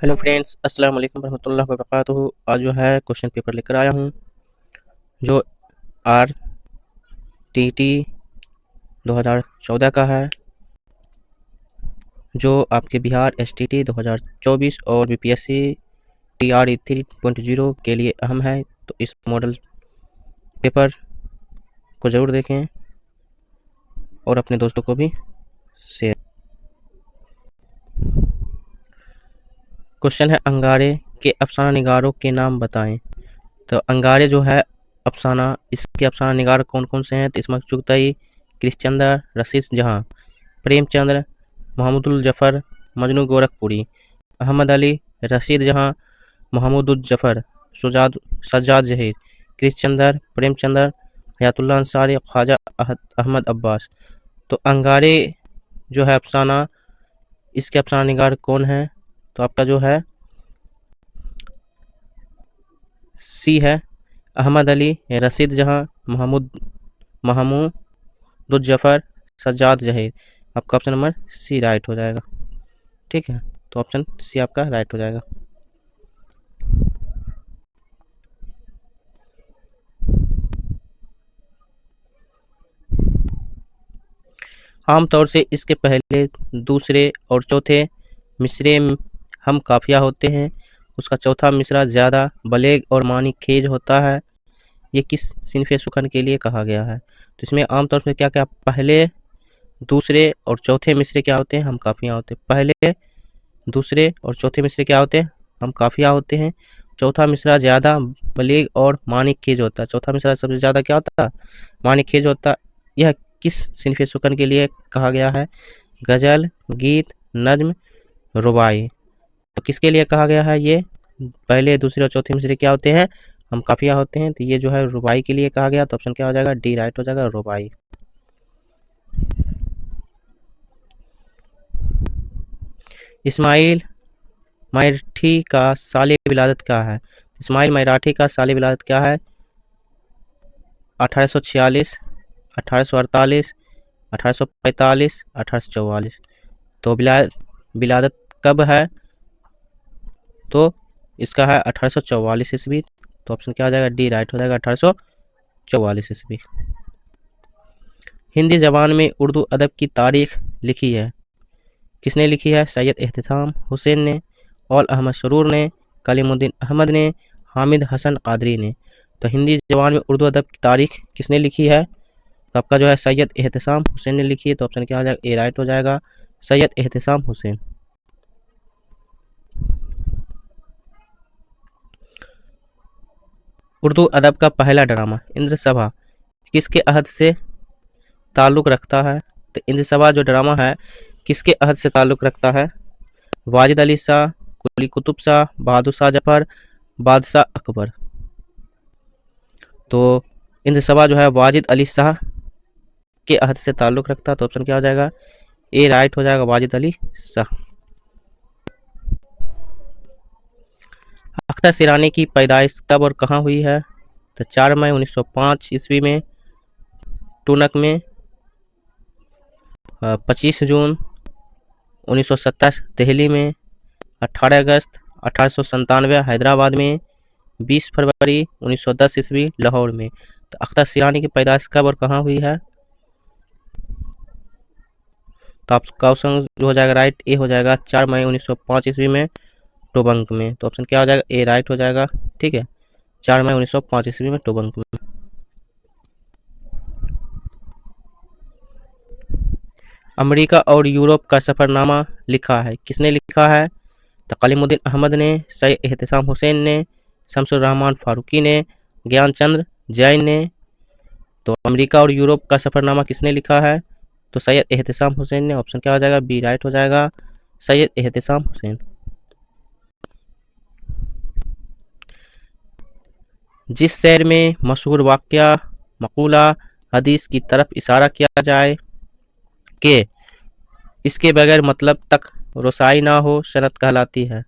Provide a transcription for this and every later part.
Hello friends, अस्सलाम वालेकुम रहमतुल्लाहि व बरकातुहू। आज जो है क्वेश्चन पेपर लेकर आया हूँ जो आर टी टी 2014 का है, जो आपके बिहार एस टी टी 2024 और बीपीएससी TRE 3.0 के लिए अहम है। तो इस मॉडल पेपर को ज़रूर देखें और अपने दोस्तों को भी शेयर। क्वेश्चन है, अंगारे के अफसाना निगारों के नाम बताएं। तो अंगारे जो है अफसाना, इसके अफसाना निगार कौन कौन से हैं? तो इसमें चुगताई, कृष्णचंद्र, रशीद जहां, प्रेमचंद्र, महमूदुल जफ़र, मजनू गोरखपुरी, अहमद अली, रशीद जहां, महमूदुल जफ़र, सज्जाद जहीर, कृष्णचंद्र, प्रेमचंद्र, हयातुल्लाह अंसारी, ख्वाजा अहमद अब्बास। तो अंगारे जो है अफसाना, इसके अफसाना निगार कौन है? तो आपका जो है सी है, अहमद अली, रशीद जहां, महमूदुल जफ़र, सज्जाद जहीर। आपका ऑप्शन नंबर सी राइट हो जाएगा। ठीक है, तो ऑप्शन सी आपका राइट हो जाएगा। आमतौर से इसके पहले, दूसरे और चौथे मिसरे हम काफिया होते हैं। उसका चौथा मिसरा ज़्यादा बलेग और मानी खेज होता है। ये किस सिनफ़े सुखन के लिए कहा गया है? तो इसमें आमतौर पर क्या क्या पहले, दूसरे और चौथे मिसरे क्या होते हैं? हम काफिया होते हैं। पहले, दूसरे और चौथे मिसरे क्या होते हैं? हम काफिया होते हैं। चौथा मिसरा ज़्यादा बलेग और मानी खेज होता है। चौथा मिसरा सबसे ज़्यादा क्या होता है? मानी खेज होता है। यह किस सिनफ़े सुखन के लिए कहा गया है? गज़ल, गीत, नज्म, रुबाई। तो किसके लिए कहा गया है? ये पहले, दूसरे और चौथे मिसरे क्या होते हैं? हम काफिया होते हैं। तो ये जो है रुबाई के लिए कहा गया। तो ऑप्शन क्या हो जाएगा? डी राइट हो जाएगा, रुबाई। इस्माइल मराठी का साले विलादत क्या है? इस्माइल मराठी का साले विलादत क्या है? 1846, 1848, 1845, 1844। तो विलादत कब है? तो इसका है 1844 ईस्वी। तो ऑप्शन क्या हो जाएगा? डी राइट हो जाएगा, 1844 ईस्वी। हिंदी ज़बान में उर्दू अदब की तारीख लिखी है, किसने लिखी है? सैयद एहतिसाम हुसैन ने, औल अहमद सरूर ने, कलीमुद्दीन अहमद ने, हामिद हसन कादरी ने। तो हिंदी ज़बान में उर्दू अदब की तारीख किसने लिखी है? तो आपका जो है सैयद एहतिसाम हुसैन ने लिखी है। तो ऑप्शन क्या हो जाएगा? ए राइट हो जाएगा, सैयद एहतिसाम हुसैन। उर्दू अदब का पहला ड्रामा इंद्र सभा किसके अहद से ताल्लुक़ रखता है? तो इंद्र सभा जो ड्रामा है किसके अहद से ताल्लुक़ रखता है? वाजिद अली शाह, कुली कुतुब शाह, बहादुर शाह जफर, बादशाह अकबर। तो इंद्र सभा जो है वाजिद अली शाह के अहद से ताल्लुक़ रखता है। तो ऑप्शन क्या हो जाएगा? ए राइट हो जाएगा, वाजिद अली शाह। अख्तर सिरानी की पैदाइश कब और कहाँ हुई है? तो 4 मई 1905 ईस्वी में टूनक में, 25 जून 1970 दिल्ली में, 18 अगस्त 1897 हैदराबाद में, 20 फरवरी 1910 ईस्वी लाहौर में। तो अख्तर सिरानी की पैदाइश कब और कहाँ हुई है? तो आपका ऑप्शन जो हो जाएगा राइट, ए हो जाएगा, 4 मई 1905 ईस्वी में टोबंग में। तो ऑप्शन क्या हो जाएगा? ए राइट हो जाएगा। ठीक है, 4 मई 1905 ईस्वी में टोबंग में। अमेरिका और यूरोप का सफ़रनामा लिखा है, किसने लिखा है? तो कलीमुद्दीन अहमद ने, सैयद एहतिसाम हुसैन ने, शमसुर रहमान फारूकी ने, ज्ञानचंद्र जैन ने। तो अमेरिका और यूरोप का सफ़रनामा किसने लिखा है? तो सैयद एहतिसाम हुसैन ने। ऑप्शन क्या हो जाएगा? बी राइट हो जाएगा, सैयद एहतिसाम हुसैन। जिस शहर में मशहूर वाक़या, मक़ूला, हदीस की तरफ इशारा किया जाए कि इसके बगैर मतलब तक रसाई ना हो, सनत कहलाती है।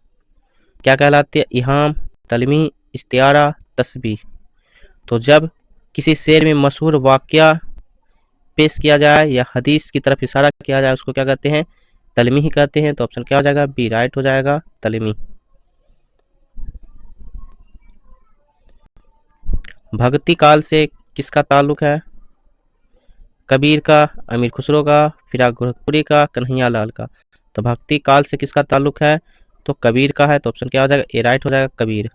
क्या कहलाती है? इहाम, तलमी, इस्तियारा, तस्बीह। तो जब किसी शेर में मशहूर वाक़या पेश किया जाए या हदीस की तरफ इशारा किया जाए, उसको क्या कहते हैं? तलमी ही कहते हैं। तो ऑप्शन क्या हो जाएगा? बी राइट हो जाएगा, तलमी। भक्ति काल से किसका ताल्लुक है? कबीर का, अमीर खुसरो का, फिराक गोरखपुरी का, कन्हैया लाल का। तो भक्ति काल से किसका ताल्लुक है? तो कबीर का है। तो ऑप्शन क्या हो जाएगा? ए राइट हो जाएगा, कबीर।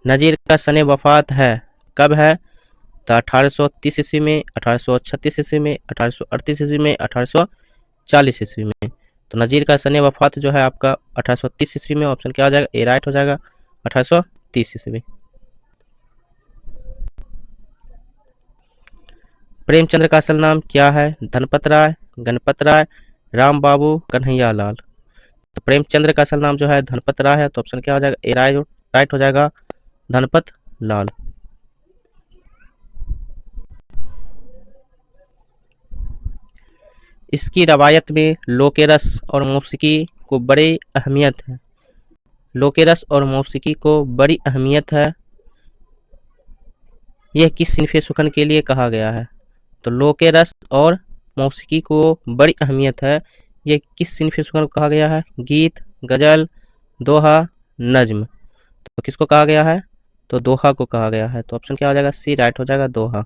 नजीर का सने वफात है, कब है? तो 1830 ईस्वी में, 1836 ईस्वी में, 1838 ईस्वी में, 1840 ईस्वी में। तो नजीर का सने वफात जो है आपका 1830 ईस्वी में। ऑप्शन क्या हो जाएगा? ए राइट हो जाएगा, 1830 ईस्वी। प्रेमचंद्र का असल नाम क्या है? धनपत राय, गणपत राय, राम बाबू, कन्हैया लाल। तो प्रेमचंद्र का असल नाम जो है धनपत राय है। तो ऑप्शन क्या हो जाएगा? ए राइट हो जाएगा, धनपत लाल। इसकी रवायत में लोके रस और मौसीकी को बड़ी अहमियत है। लोके रस और मौसीकी को बड़ी अहमियत है, यह किस सिनफे सुखन के लिए कहा गया है? तो लोके रस और मौसीकी को बड़ी अहमियत है, यह किस सिनफे सुखन को कहा गया है? गीत, गजल, दोहा, नज्म। तो किसको कहा गया है? तो दोहा को कहा गया है। तो ऑप्शन क्या हो जाएगा? सी राइट हो जाएगा, दोहा।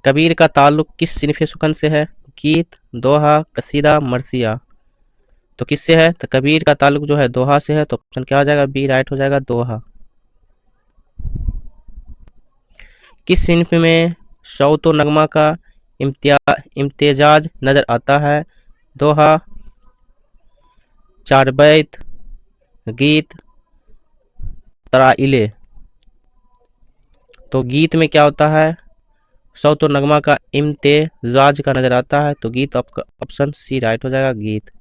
कबीर का ताल्लुक किस सिनफे सुखन से है? गीत, दोहा, कसीदा, मरसिया। तो किससे है? तो कबीर का ताल्लुक जो है दोहा से है। तो ऑप्शन क्या हो जाएगा? बी राइट हो जाएगा, दोहा। किस सिनफ में शौतो नगमा का इम्तिजाज नजर आता है? दोहा, चार बैत, गीत, तराइले। तो गीत में क्या होता है? शौतो नगमा का इम्तिजाज का नजर आता है। तो गीत आपका ऑप्शन सी राइट हो जाएगा, गीत।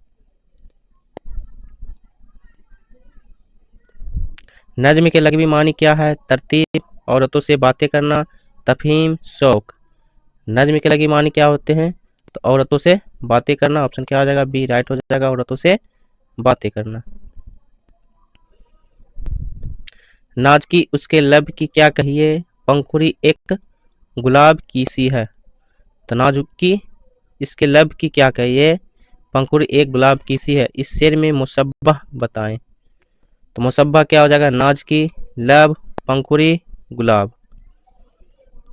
नज्म के लगवी मानी क्या है? तरतीब, औरतों से बातें करना, तफहीम, शौक। नज्म के लगवी मानी क्या होते हैं? तो औरतों से बातें करना। ऑप्शन क्या हो जाएगा? बी राइट हो जाएगा, औरतों से बातें करना। नाज की उसके लब की क्या कहिए? पंखुड़ी एक गुलाब की सी है। तो नाजुक की इसके लब की क्या कहिए? पंखुड़ी एक गुलाब की सी है। इस शेर में मुशब्बह बताएं। तो मुशब्बह क्या हो जाएगा? नाज की, लब, पंखुड़ी, गुलाब।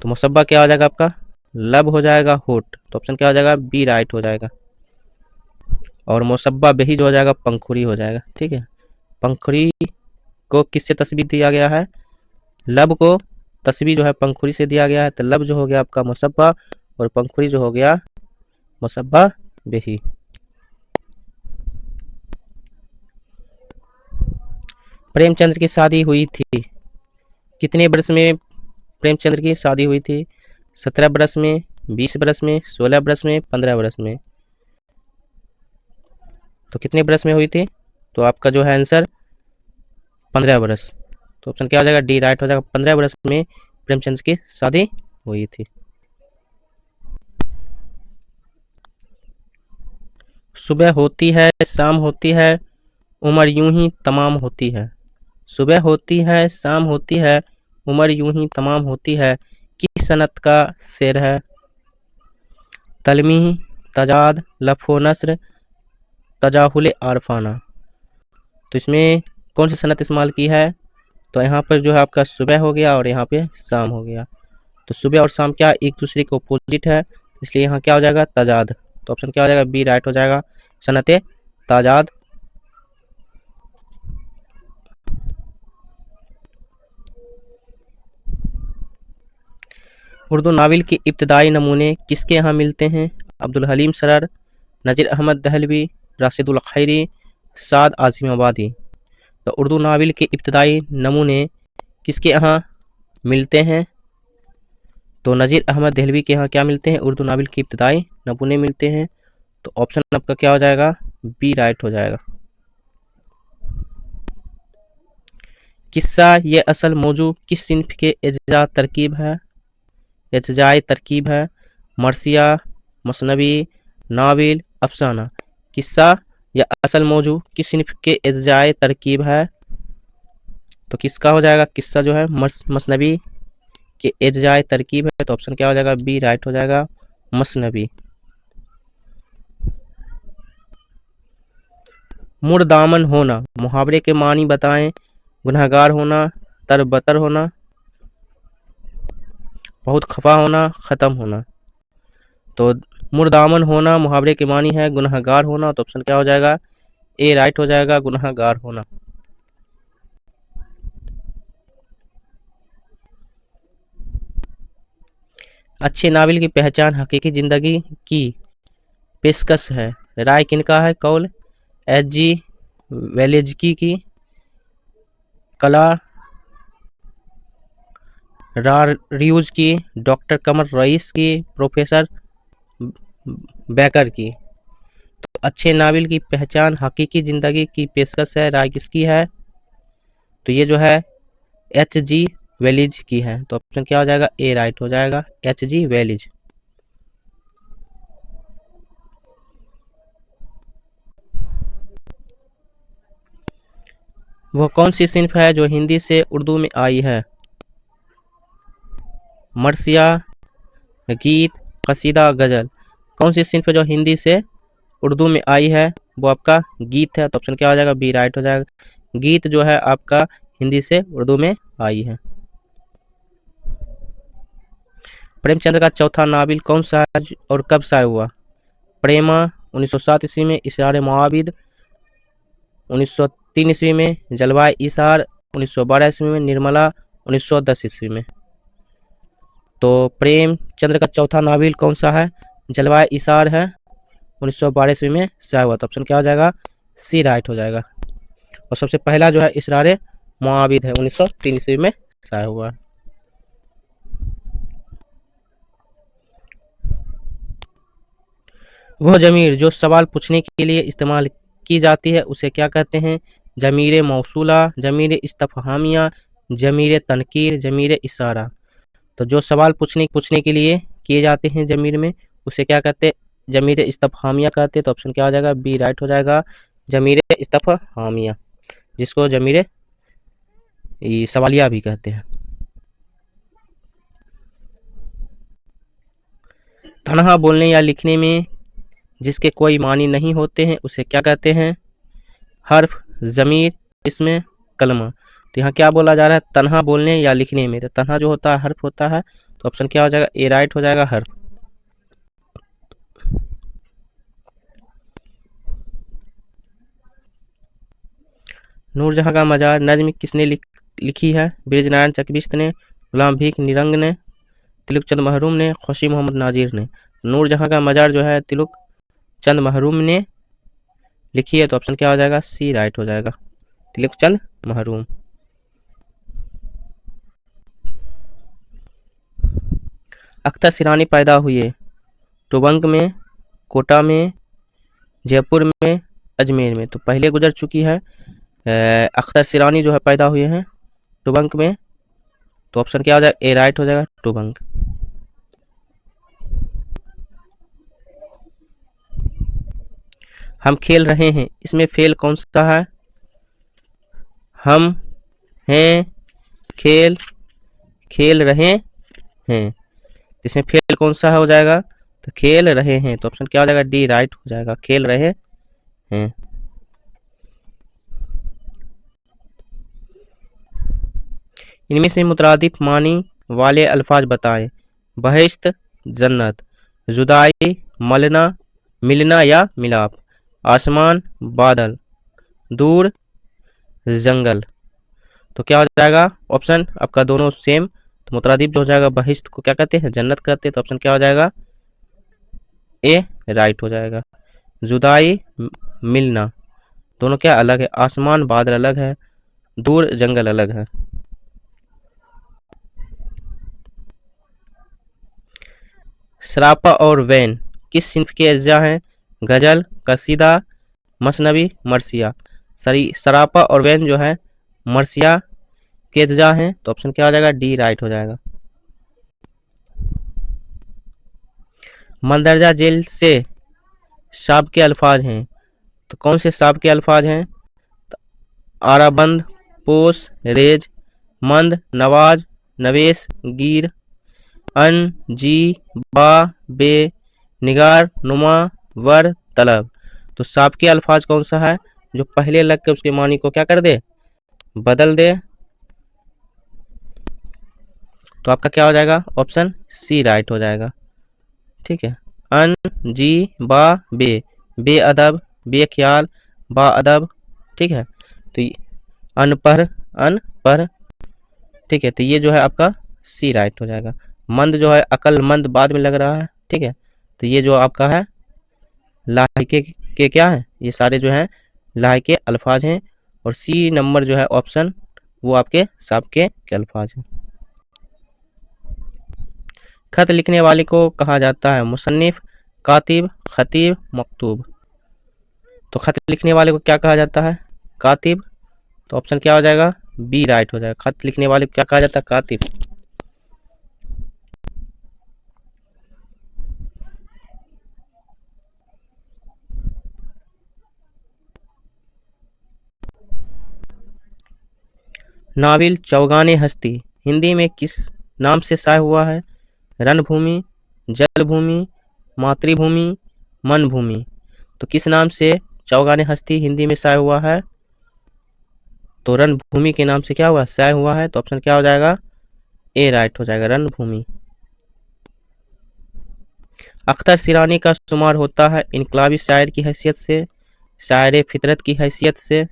तो मुशब्बह क्या हो जाएगा आपका? लब हो जाएगा, होठ। तो ऑप्शन क्या हो जाएगा? बी राइट हो जाएगा। और मुशब्बा बेही जो हो जाएगा पंखुड़ी हो जाएगा। ठीक है, पंखुड़ी को किससे तस्बीह दिया गया है? लब को तस्बीह जो है पंखुड़ी से दिया गया है। तो लब जो हो गया आपका मुशब्बा, और पंखुड़ी जो हो गया मुशब्बा बेही। प्रेमचंद्र की शादी हुई थी कितने वर्ष में? प्रेमचंद्र की शादी हुई थी 17 वर्ष में, 20 वर्ष में, 16 वर्ष में, 15 वर्ष में। तो कितने वर्ष में हुई थी? तो आपका जो है आंसर 15 वर्ष। तो ऑप्शन क्या हो जाएगा? डी राइट हो जाएगा, 15 वर्ष में प्रेमचंद्र की शादी हुई थी। सुबह होती है, शाम होती है, उम्र यूं ही तमाम होती है। सुबह होती है, शाम होती है, उम्र यूं ही तमाम होती है, किस सनत का शेर है? तलमी, तजाद, लफो नस्र, तजाहुल आरफाना। तो इसमें कौन सी सनत इस्तेमाल की है? तो यहाँ पर जो है आपका सुबह हो गया और यहाँ पे शाम हो गया। तो सुबह और शाम क्या एक दूसरे के अपोजिट है, इसलिए यहाँ क्या हो जाएगा? तजाद। तो ऑप्शन क्या हो जाएगा? बी राइट हो जाएगा, सनत ताजाद। उर्दू नावल के इब्तदाई नमूने किसके यहाँ मिलते हैं? अब्दुल हलीम सरर, नज़ीर अहमद दहलवी, राशिदुल खैरी, साद आसिम आबादी। तो उर्दू नावल के इब्तदाई नमूने किसके यहाँ मिलते हैं? तो नज़ीर अहमद दहलवी के यहाँ क्या मिलते हैं? उर्दू नावल के इब्तदाई नमूने मिलते हैं। तो ऑप्शन आपका क्या हो जाएगा? बी राइट हो जाएगा। किस्सा ये असल मौजू किस सिन्फ के एजा तरकीब है? एजाय तरकीब है, मरसिया, मसनवी, नाविल, अफसाना। किस्सा या असल मौजू किस सिन्फ के एजाय तरकीब है? तो किसका हो जाएगा? किस्सा जो है मसनवी के एजाय तरकीब है। तो ऑप्शन क्या हो जाएगा? बी राइट हो जाएगा, मसनवी। मुर्दामन होना, मुहावरे के मानी बताएं। गुनहगार होना, तरबतर होना, बहुत खफा होना, खत्म होना। तो मुर्दामन होना मुहावरे के मानी है गुनहगार होना, तो ऑप्शन क्या हो जाएगा? ए राइट हो जाएगा, गुनहगार होना। अच्छे नावल की पहचान हकीकी जिंदगी की पेशकश है। राय किनका है? कौल एच जी वेलेजकी की, कला रारियूज की, डॉक्टर कमर रईस की, प्रोफेसर बैकर की। तो अच्छे नावल की पहचान हकीकी जिंदगी की पेशकश है, राय किसकी है? तो ये जो है एच जी वेलिज की है। तो ऑप्शन क्या हो जाएगा? ए राइट हो जाएगा, एच जी वेलिज। वह कौन सी सिन्फ है जो हिंदी से उर्दू में आई है? मरसिया, गीत, कसीदा, गजल। कौन सी सिन्फ जो हिंदी से उर्दू में आई है वो आपका गीत है। तो ऑप्शन क्या हो जाएगा? बी राइट हो जाएगा। गीत जो है आपका हिंदी से उर्दू में आई है। प्रेमचंद्र का चौथा नावल कौन सा है और कब शाये हुआ? प्रेमा 1907 ईस्वी में, इसरार मुआविद 1903 ईस्वी में, जलवाए इसार 1912 ईस्वी में, निर्मला 1910 ईस्वी में। तो प्रेमचंद्र का चौथा नावल कौन सा है? जलवाए इसार है, 1912 ईस्वी में शाया हुआ। तो ऑप्शन क्या हो जाएगा? सी राइट हो जाएगा। और सबसे पहला जो है इसरार मुआविद है, 1903 ईस्वी में शाया हुआ है। वह जमीर जो सवाल पूछने के लिए इस्तेमाल की जाती है उसे क्या कहते हैं? जमीर मौसूला, जमीर इस्तफहामिया, जमीर तनकीर, जमीर इशारा। तो जो सवाल पूछने के लिए किए जाते हैं जमीर में उसे क्या कहते हैं? जमीर इस्तफहामिया कहते हैं। तो ऑप्शन क्या हो जाएगा? बी राइट हो जाएगा, जमीर इस्तफहामिया, जिसको जमीर सवालिया भी कहते हैं। तनहा बोलने या लिखने में जिसके कोई मानी नहीं होते हैं उसे क्या कहते हैं? हर्फ, ज़मीर, इसमें, कलमा। तो यहाँ क्या बोला जा रहा है? तन्हा बोलने या लिखने में। तो तन्हा जो होता है हर्फ होता है। तो ऑप्शन क्या हो जाएगा? ए राइट हो जाएगा, हर्फ। नूरजहां का मजार नज्म किसने लिखी है? ब्रिजनारायण चकबिस्त ने, गुलाम भीख निरंग ने, तिलक चंद महरूम ने, खुशी मोहम्मद नाजिर ने। नूरजहां का मजार जो है तिलक चंद महरूम ने लिखी है। तो ऑप्शन क्या हो जाएगा? सी राइट हो जाएगा, तिलक चंद महरूम। अख्तर सिरानी पैदा हुए टोबंग में, कोटा में, जयपुर में, अजमेर में। तो पहले गुजर चुकी है। अख्तर सिरानी जो है पैदा हुए हैं टोबंग में। तो ऑप्शन क्या हो जाएगा? ए राइट हो जाएगा, टोबंग। हम खेल रहे हैं, इसमें फेल कौन सा है? हम हैं, खेल, खेल रहे हैं। इसमें फेल कौन सा हो जाएगा? तो खेल रहे हैं। तो ऑप्शन क्या हो जाएगा? डी राइट हो जाएगा, खेल रहे हैं। इनमें से मुतरादिफ मानी वाले अल्फाज बताएं। बहिश्त, जन्नत, जुदाई, मलना, मिलना या मिलाप, आसमान, बादल, दूर, जंगल। तो क्या हो जाएगा? ऑप्शन आपका दोनों सेम। तो मुतरादिफ जो हो जाएगा बहिश्त को क्या कहते हैं? जन्नत कहते हैं। तो ऑप्शन क्या हो जाएगा? ए राइट हो जाएगा। जुदाई, मिलना, दोनों क्या अलग है? आसमान बादल अलग है, दूर जंगल अलग है। सरापा और वैन किस सिन्फ के अज्जा हैं? गजल, कसीदा, मसनवी, मरसिया। सरापा और वैन जो है मरसिया के अज्जा हैं। तो ऑप्शन क्या हो जाएगा? डी राइट हो जाएगा। मंदरजा जेल से शाब के अल्फाज हैं। तो कौन से शाब के अल्फाज हैं? तो आराबंद, पोस, रेज, मंद, नवाज, नवेश, गिर, अन, जी, बा, बे, निगार, नुमा, वर, तलब। तो शाब के अल्फाज कौन सा है? जो पहले लग के उसके मानी को क्या कर दे, बदल दे, तो आपका क्या हो जाएगा, ऑप्शन सी राइट हो जाएगा। ठीक है, अन, जी, बा, बेअदब, बेख्याल, बाअदब। ठीक है, तो अनपढ़, अनपढ़। ठीक है, तो ये जो है आपका सी राइट हो जाएगा। मंद जो है अकलमंद बाद में लग रहा है। ठीक है, तो ये जो आपका है लाहिके के क्या है, ये सारे जो हैं लाहिके अल्फाज हैं, और सी नंबर जो है ऑप्शन वो आपके साबके के अल्फाज हैं। खत लिखने वाले को कहा जाता है मुसन्निफ, कातिब, खतीब, मकतूब। तो खत लिखने वाले को क्या कहा जाता है, कातिब। तो ऑप्शन क्या हो जाएगा, बी राइट हो जाएगा। खत लिखने वाले को क्या कहा जाता है, कातिब। नाविल चौगाने हस्ती हिंदी में किस नाम से शाये हुआ है, रणभूमि, जलभूमि, मातृभूमि, मनभूमि। तो किस नाम से चौगाने हस्ती हिंदी में शाये हुआ है, तो रणभूमि के नाम से क्या हुआ, शाये हुआ है। तो ऑप्शन क्या हो जाएगा, ए राइट हो जाएगा, रणभूमि। अख्तर सिरानी का शुमार होता है इनकलाबी शायर की हैसियत से, शायर फितरत की हैसियत से,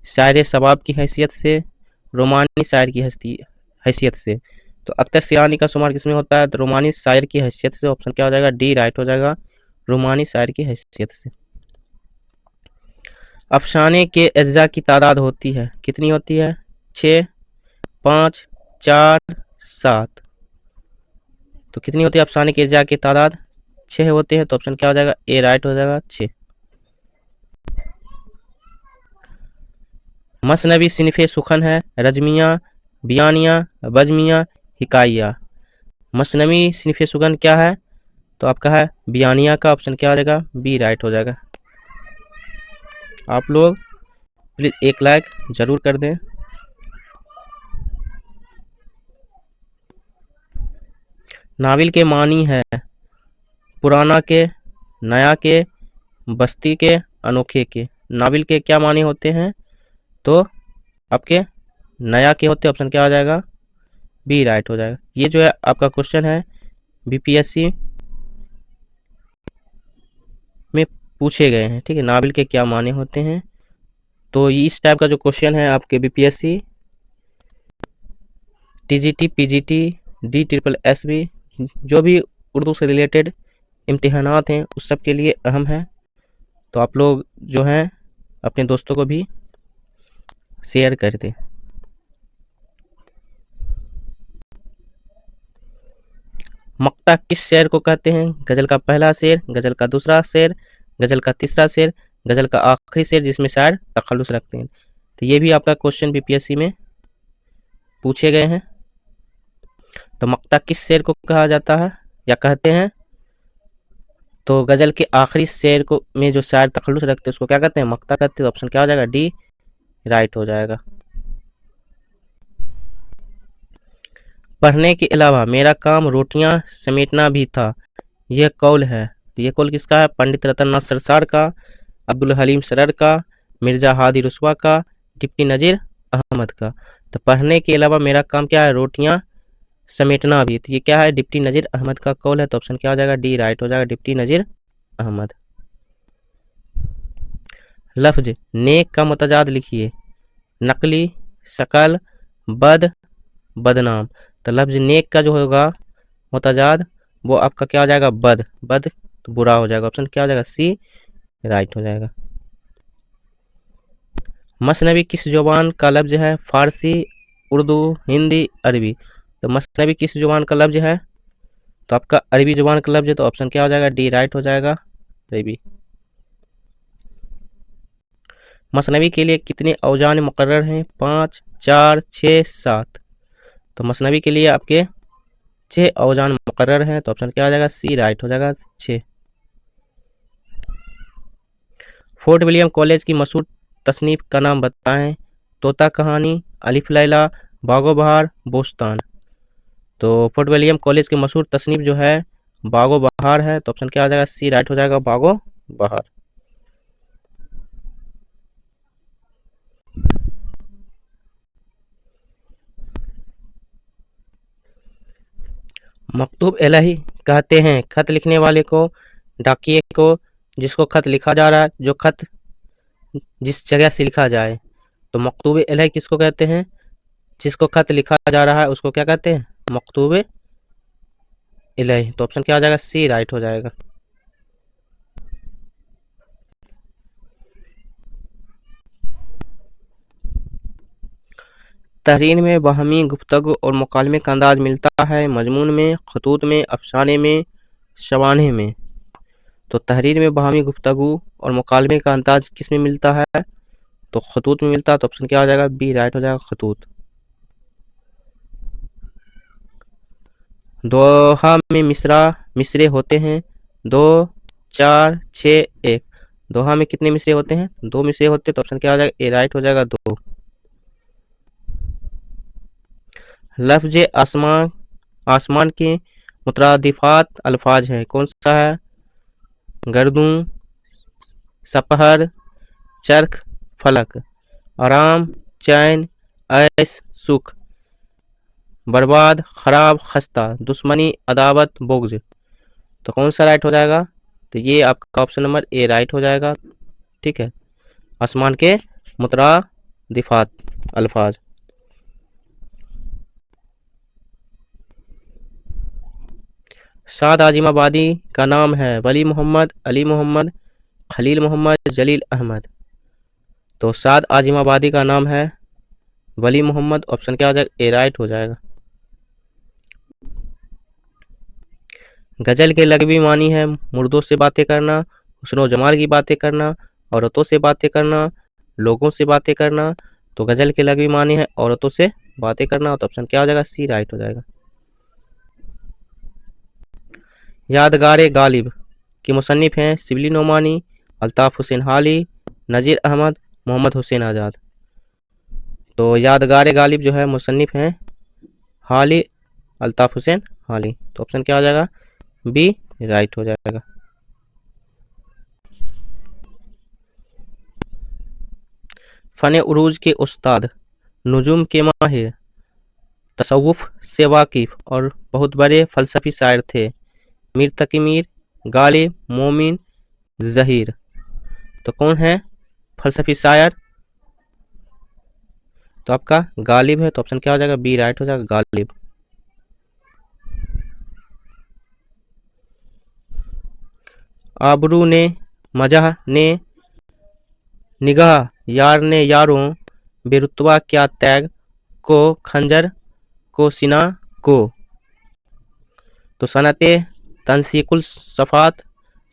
शायर शबाब की हैसियत से, रोमानी शायर की हैसियत से। तो अख्तर सिरानी का शुमार किसमें होता है, तो रोमानी शायर की हैसियत से। ऑप्शन क्या हो जाएगा, डी राइट हो जाएगा, रोमानी शायर की हैसियत से। अफसाने के अज्जा की तादाद होती है, कितनी होती है, 6, 5, 4, 7। तो कितनी होती है अफसाने के अज्जा की तादाद, 6 होते हैं। तो ऑप्शन क्या हो जाएगा, ए राइट हो जाएगा, 6। मसनवी सिनफे सुखन है, रजमिया, बियानिया, बजमिया, हिकाइया। मसनवी सिनफे सुखन क्या है, तो आपका है बियानिया का। ऑप्शन क्या हो जाएगा, बी राइट हो जाएगा। आप लोग प्लीज एक लाइक जरूर कर दें। नाविल के मानी है पुराना के, नया के, बस्ती के, अनोखे के। नाविल के क्या मानी होते हैं, तो आपके नया के होते हैं। ऑप्शन क्या हो जाएगा, बी राइट हो जाएगा। ये जो है आपका क्वेश्चन है बीपीएससी में पूछे गए हैं। ठीक है, नाविल के क्या माने होते हैं। तो इस टाइप का जो क्वेश्चन है आपके बीपीएससी, टीजीटी, पीजीटी, DSSB जो भी उर्दू से रिलेटेड इम्तिहानात हैं उस सब के लिए अहम है। तो आप लोग जो हैं अपने दोस्तों को भी शेयर कर दें। मक्ता किस शेर को कहते हैं, गज़ल का पहला शेर, गज़ल का दूसरा शेर, गज़ल का तीसरा शेर, गज़ल का आखिरी शेर जिसमें शायर तखल्लुस रखते हैं। तो ये भी आपका क्वेश्चन बीपीएससी में पूछे गए हैं। तो मक्ता किस शेर को कहा जाता है या कहते हैं, तो गज़ल के आखिरी शेर को में जो शायर तखल्लुस रखते हैं उसको क्या कहते हैं, मक्ता कहते हैं। तो ऑप्शन क्या हो जाएगा, डी राइट हो जाएगा। पढ़ने के अलावा मेरा काम रोटियां समेटना भी था, यह कौल है। तो ये कौल किसका है, पंडित रतन नासर सर का, अब्दुल हलीम सरर का, मिर्जा हादी रुस्वा का, डिप्टी नज़ीर अहमद का। तो पढ़ने के अलावा मेरा काम क्या है, रोटियां समेटना भी। तो ये क्या है, डिप्टी नज़ीर अहमद का कौल है। तो ऑप्शन क्या हो जाएगा, डी राइट हो जाएगा, डिप्टी नज़ीर अहमद। लफ्ज नेक का मुतजाद लिखिए, नकली, शकल, बद, बदनाम। तो लफ्ज नेक का जो होगा मुतजाद वो आपका क्या हो जाएगा, बद, बद तो बुरा हो जाएगा। ऑप्शन क्या हो जाएगा, सी राइट हो जाएगा। मसनवी किस जुबान का लफ्ज है, फारसी, उर्दू, हिंदी, अरबी। तो मसनवी किस जुबान का लफ्ज है, तो आपका अरबी जुबान का लफ्ज है। तो ऑप्शन क्या हो जाएगा, डी राइट हो जाएगा, अरबी। मसनवी के लिए कितने औजान मुकर्रर हैं, 5, 4, 6, 7। तो मसनवी के लिए आपके 6 औजान मुकर्रर हैं। तो ऑप्शन क्या हो जाएगा, सी राइट हो जाएगा, 6। फोर्ट विलियम कॉलेज की मशहूर तसनीफ का नाम बताएं, तोता कहानी, अलिफ लैला, बागो बहार, बोस्तान। तो फोर्ट विलियम कॉलेज की मशहूर तसनीफ जो है बागो बहार है। तो ऑप्शन क्या हो जाएगा, सी राइट हो जाएगा, बागो बहार। मकतूब इलाही कहते हैं खत लिखने वाले को, डाकिये को, जिसको खत लिखा जा रहा है, जो खत जिस जगह से लिखा जाए। तो मकतूब इलाही किसको कहते हैं? जिसको खत लिखा जा रहा है उसको क्या कहते हैं? मकतूब इलाही। तो ऑप्शन क्या हो जाएगा? सी राइट हो जाएगा। तहरीर में बाहमी गुफ्तगू और मुकालमे का अंदाज मिलता है मजमून में, खतूत में, अफसाने में, शवाने में। तो तहरीर में बाहमी गुफ्तगू और मुकालमे का अंदाज किस में मिलता है? तो खतूत में मिलता है। तो ऑप्शन क्या हो जाएगा? बी राइट हो जाएगा, खतूत। दोहा में मिसरे होते हैं 2, 4, 6, 1। दोहा में कितने मिसरे होते हैं? 2 मिसरे होते हैं। तो ऑप्शन क्या हो जाएगा? ए राइट हो जाएगा, 2। लफ्ज आसमान के मुतरादिफात अल्फाज है, कौन सा है? गर्दूं, सपहर, चरख, फलक। आराम, चैन, ऐश, सुख। बर्बाद, खराब, खस्ता। दुश्मनी, अदावत, बुग़्ज़। तो कौन सा राइट हो जाएगा? तो ये आपका ऑप्शन नंबर ए राइट हो जाएगा। ठीक है, आसमान के मुतरादिफात अल्फाज। साद आजिमाबादी का नाम है वली मोहम्मद, अली मोहम्मद, खलील मोहम्मद, जलील अहमद। तो साद आजिमाबादी का नाम है वली मोहम्मद। ऑप्शन क्या हो जाएगा? ए राइट हो जाएगा। गजल के लगवी मानी है मुर्दों से बातें करना, हुस्न जमाल की बातें करना, औरतों से बातें करना, लोगों से बातें करना। तो गजल के लगवी मानी है औरतों से बातें करना। तो ऑप्शन क्या हो जाएगा? सी राइट हो जाएगा। यादगार गालिब के मुसन्निफ हैं शिबली नोमानी, अल्ताफ़ हुसैन हाली, नज़ीर अहमद, मोहम्मद हुसैन आज़ाद। तो यादगार गालिब जो है मुसन्निफ हैं हाली, अल्ताफ़ हुसैन हाली। तो ऑप्शन क्या हो जाएगा? बी राइट हो जाएगा। फ़न उरूज के उस्ताद, नुजुम के माहिर, तसव्वुफ़ से वाकिफ़ और बहुत बड़े फ़लसफ़ी शायर थे। मीर तकी मीर, गालिब, मोमिन, ज़हीर। तो कौन है फ़लसफ़ी शायर? तो आपका गालिब है। तो ऑप्शन क्या हो जाएगा? बी राइट हो जाएगा, गालिब। आबरू ने, मजाह ने, निगाह यार ने यारों, बेरुतबा क्या तैग को, खंजर को, सिना को। तो सनते तनसीकुल सफ़ात,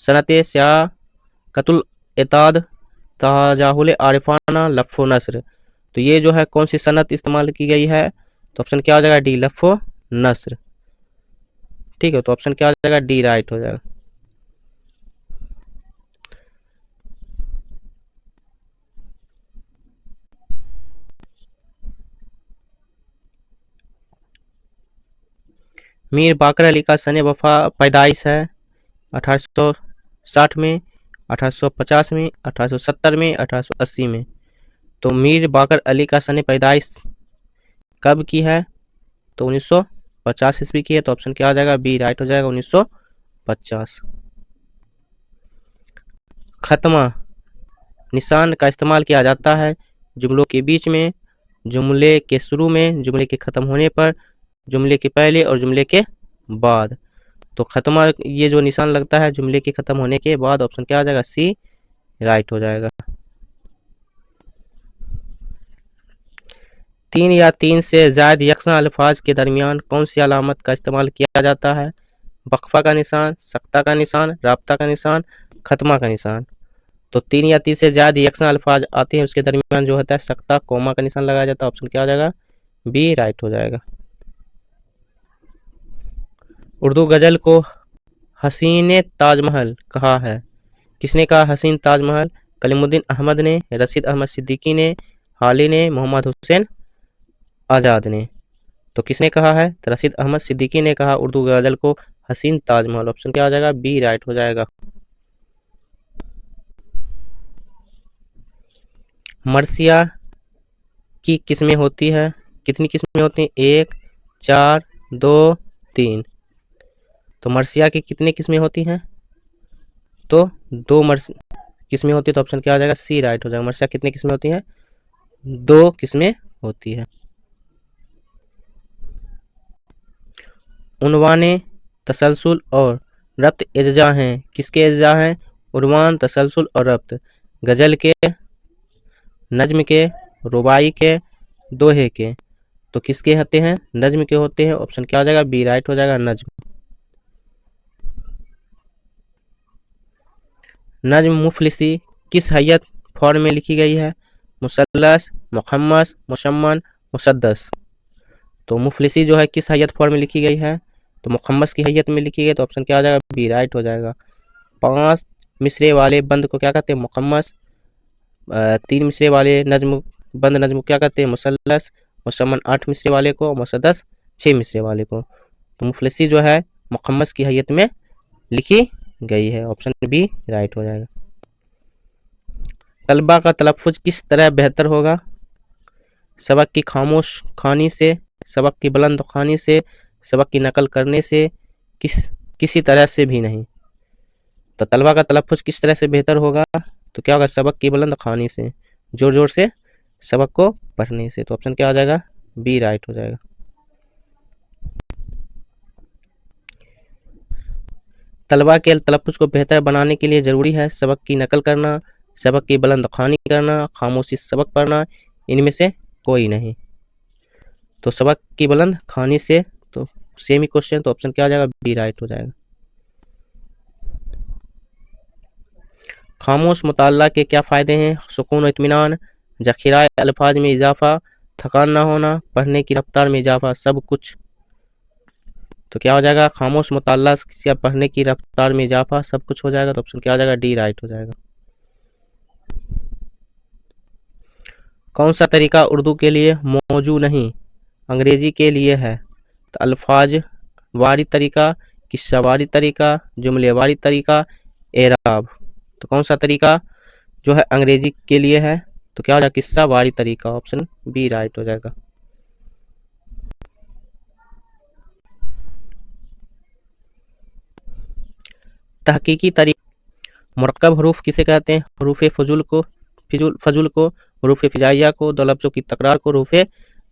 सनते सियाकतुल इताद, ताजाहुल आरिफाना, लफ़ो नस्र। तो ये जो है कौन सी सनत इस्तेमाल की गई है? तो ऑप्शन क्या हो जाएगा? डी लफ़ो नस्र। ठीक है, तो ऑप्शन क्या हो जाएगा? डी राइट हो जाएगा। मीर बाकर अली का सन वफ़ा पैदाइश है 1860 में, 1850 में, 1870 में, 1880 में। तो मीर बाकर अली का सन पैदाइश कब की है? तो 1950 ईस्वी की है। तो ऑप्शन क्या हो जाएगा? बी राइट हो जाएगा, 1950। खत्मा निशान का इस्तेमाल किया जाता है जुमलों के बीच में, जुमले के शुरू में, जुमले के ख़त्म होने पर, जुमले के पहले और जुमले के बाद। तो खत्मा ये जो निशान लगता है जुमले के ख़त्म होने के बाद। ऑप्शन क्या आ जाएगा? सी राइट हो जाएगा। 3 या 3 से ज़ायद यकसा अल्फाज के दरमियान कौन सी अलामत का इस्तेमाल किया जाता है? वक्फा का निशान, सख्ता का निशान, राब्ता का निशान, खत्मा का निशान। तो 3 या 3 से ज़्यादा यकसा अल्फाज आते हैं उसके दरमियान जो होता है सख्ता कोमा का निशान लगाया जाता है। ऑप्शन क्या हो जाएगा? बी राइट हो जाएगा। उर्दू गज़ल को हसीन ताजमहल कहा है, किसने कहा हसीन ताजमहल? कलीमुद्दीन अहमद ने, रशीद अहमद सिद्दीकी ने, हाली ने, मोहम्मद हुसैन आज़ाद ने। तो किसने कहा है? तो रशीद अहमद सिद्दीकी ने कहा उर्दू गज़ल को हसीन ताजमहल। ऑप्शन क्या हो जाएगा? बी राइट हो जाएगा। मरसिया की किस्में होती है, कितनी किस्में होती हैं? 1, 4, 2, 3। तो मर्सिया की कितनी किस्में होती हैं? तो 2 किस्में होती है। तो ऑप्शन क्या हो जाएगा? सी राइट हो जाएगा। मर्सिया कितनी किस्में होती हैं? 2 किस्में होती है। उनवाने, तसलसल और रब्त एज्जा हैं। किसके एज्जा हैं? उनवान, तसलसल और रब्त। गजल के, नज्म के, रुबाई के, दोहे के। तो किसके होते हैं? नज्म के होते हैं। ऑप्शन क्या हो जाएगा? बी राइट हो जाएगा, नज्म। नज्म मुफलिसी किस हैयत फॉर्म में लिखी गई है? मुसल्लस, मुखम्मस, मुशम्मन, मुसद्दस। तो मुफलिसी जो है किस हैयत फॉर्म में लिखी गई है? तो मुखम्मस की हैयत में लिखी गई। तो ऑप्शन क्या हो जाएगा? बी राइट हो जाएगा। 5 मिसरे वाले बंद को क्या कहते हैं? मुखम्मस। 3 मिसरे वाले नज्म बंद नज्म को क्या कहते हैं? मुसल्लस। मुशम्मन 8 मिसरे वाले को, मुसद्दस 6 मिसरे वाले को। तो मुफलिसी जो है मुखम्मस की हैयत में लिखी गई है। ऑप्शन बी राइट हो जाएगा। तलबा का तलफ़ुज़ किस तरह बेहतर होगा? सबक की खामोश खानी से, सबक की बुलंद खानी से, सबक की नकल करने से, किसी तरह से भी नहीं। तो तलबा का तलफ़ुज़ किस तरह से बेहतर होगा? तो क्या होगा? सबक की बुलंद खानी से, जोर जोर से सबक को पढ़ने से। तो ऑप्शन क्या आ जाएगा? बी राइट हो जाएगा। तलबा के तलफ़ुज़ को बेहतर बनाने के लिए ज़रूरी है सबक की नकल करना, सबक की बुलंद ख़्वानी करना, खामोशी से सबक पढ़ना। इनमें से कोई नहीं। तो सबक की बुलंद ख़्वानी से, तो सेम ही क्वेश्चन। तो ऑप्शन क्या आ जाएगा? बी राइट हो जाएगा। खामोश मुताला के क्या फ़ायदे हैं? सुकून और इत्मीनान, ज़ख़ीरा अल्फाज में इजाफ़ा, थकान ना होना, पढ़ने की रफ्तार में इजाफ़ा, सब कुछ। तो क्या हो जाएगा? खामोश मुताला से पढ़ने की रफ्तार में इजाफ़ा, सब कुछ हो जाएगा। तो ऑप्शन क्या हो जाएगा? डी राइट हो जाएगा। कौन सा तरीका उर्दू के लिए मौजूद नहीं, अंग्रेज़ी के लिए है? तो अल्फाज वारी तरीका, किस्सा वारी तरीका, जुमले वारी तरीका, एराब। तो कौन सा तरीका जो है अंग्रेज़ी के लिए है? तो क्या हो जाएगा? किस्सा वारी तरीका। ऑप्शन बी राइट हो जाएगा। तहकीकी तरीका मुरक्कब हरूफ किसे कहते हैं? हरूफ फजुल को, हरूफ फिजाइया को, दो लफ्ज़ों की तकरार को, हरूफ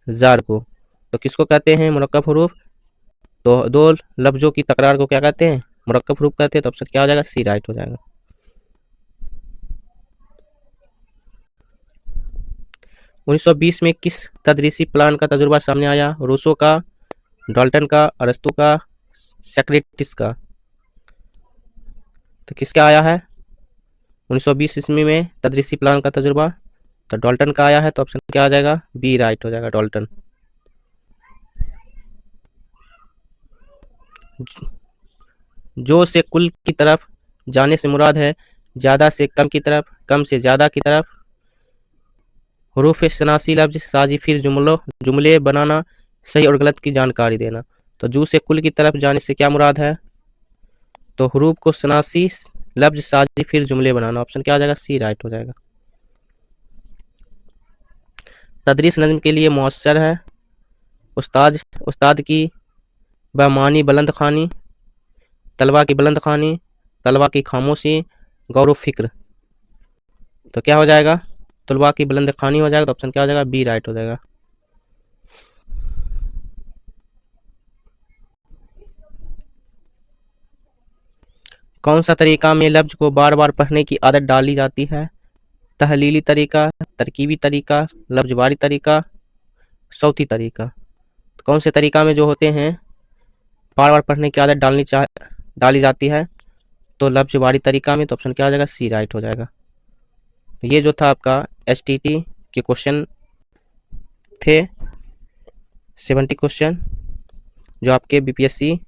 जार को। तो किसको कहते हैं मुरक्कब हरूफ? तो दो लफ्ज़ों की तकरार को क्या कहते हैं? मुरक्कब हरूफ कहते हैं। तो ऑप्शन क्या हो जाएगा? सी राइट हो जाएगा। 1920 में किस तदरीसी प्लान का तजुर्बा सामने आया? रूसो का, डाल्टन का, अरस्तु का, सेक्रेटिस का। तो किसका आया है 1920 ईस्वी में तदरीसी प्लान का तजुर्बा? तो डाल्टन का आया है। तो ऑप्शन क्या आ जाएगा? बी राइट हो जाएगा, डाल्टन। जो से कुल की तरफ जाने से मुराद है ज़्यादा से कम की तरफ, कम से ज़्यादा की तरफ। हरूफ शनासी लफ्ज साजी फिर जुमले बनाना, सही और गलत की जानकारी देना। तो जू से कुल की तरफ जाने से क्या मुराद है? तो हरूफ को शनासी लफ्ज साजी फिर जुमले बनाना। ऑप्शन क्या आ जाएगा? सी राइट हो जाएगा। तदरीस नज़्म के लिए मौसर है उस्ताद की बमानी बुलंद ख़्वानी, तलबा की बुलंद ख़्वानी, तलबा की खामोशी, गौर फिक्र। तो क्या हो जाएगा? तलबा की बुलंद ख़्वानी हो जाएगा। तो ऑप्शन क्या हो जाएगा? बी राइट हो जाएगा। कौन सा तरीका में लफ्ज को बार बार पढ़ने की आदत डाली जाती है? तहलीली तरीका, तरकीबी तरीका, लफ्जवारी तरीका, सौती तरीका। तो कौन से तरीका में जो होते हैं बार बार पढ़ने की आदत डाली जाती है? तो लफ्जवारी तरीका में। तो ऑप्शन क्या हो जाएगा? सी राइट हो जाएगा। ये जो था आपका एसटीटी के क्वेश्चन थे 70 क्वेश्चन, जो आपके बीपीएससी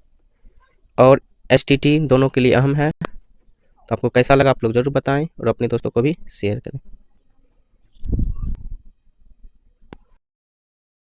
और एसटीटी दोनों के लिए अहम है। तो आपको कैसा लगा आप लोग ज़रूर बताएं और अपने दोस्तों को भी शेयर करें।